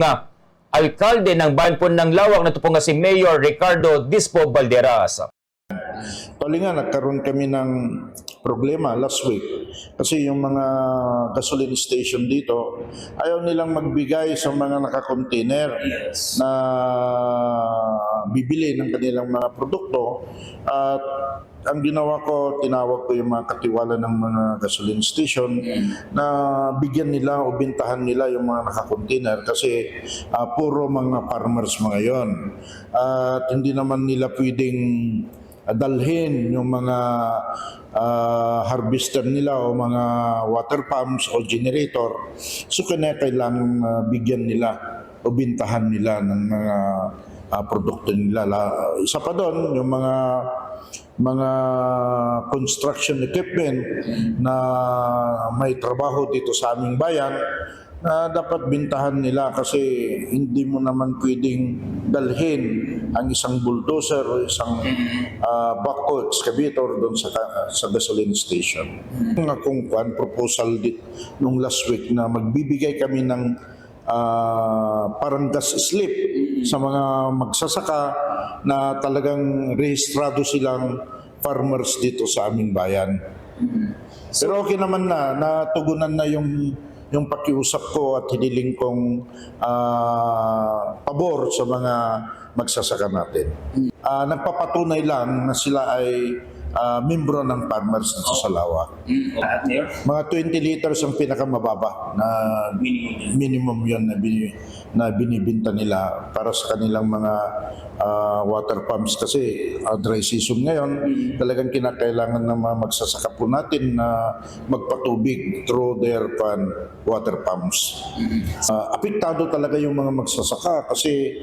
nga alkalde ng bayan po ng Lawag na ito po nga si Mayor Ricardo Dispo Balderas. Tuloy nga, nagkaroon kami ng problema last week kasi yung mga gasoline station dito ayaw nilang magbigay sa mga naka-container na bibili ng kanilang mga produkto. At ang ginawa ko, tinawag ko yung mga katiwala ng mga gasoline station na bigyan nila o bintahan nila yung mga naka-container kasi puro mga farmers mga yon. At hindi naman nila pwedeng dalhin yung mga harvester nila o mga water pumps o generator. So kailangan bigyan nila o bintahan nila ng mga produkto nila. Isa pa doon, yung mga construction equipment na may trabaho dito sa aming bayan na dapat bintahan nila kasi hindi mo naman pwedeng dalhin ang isang bulldozer o isang backhoe excavator doon sa gasoline station. Kung proposal nung last week na magbibigay kami ng parang gas slip sa mga magsasaka na talagang rehistrado silang farmers dito sa aming bayan. Pero okay naman na, natugunan na yung pakiusap ko at hiniling kong pabor sa mga magsasaka natin. Nagpapatunay lang na sila ay membro ng farmers dito sa Lawag. Mga 20 liters ang pinakamababa na minimum yun na binibinta nila para sa kanilang mga water pumps kasi dry season ngayon, talagang kinakailangan ng mga magsasaka po natin na magpatubig through their water pumps. Apektado talaga yung mga magsasaka kasi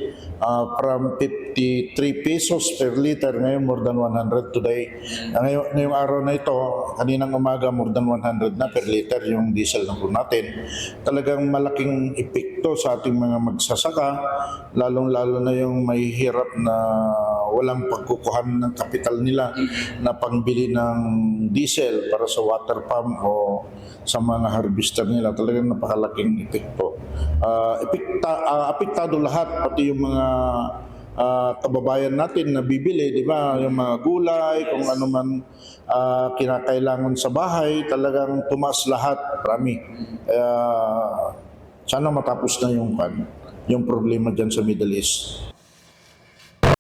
from 53 pesos per liter ngayon more than 100 today. Ngayong araw na ito, kaninang umaga more than 100 na per liter yung diesel na po natin. Talagang malaking epekto sa ating mga magsasaka, lalong-lalo na yung may hirap na walang pagkukuhan ng kapital nila na pangbili ng diesel para sa water pump o sa mga harvester nila. Talagang napakalaking epekto. Apektado lahat, pati yung mga kababayan natin na bibili, di ba? Yung mga gulay, kung ano man kinakailangan sa bahay, talagang tumaas lahat, marami. Sana matapos na yung problema dyan sa Middle East.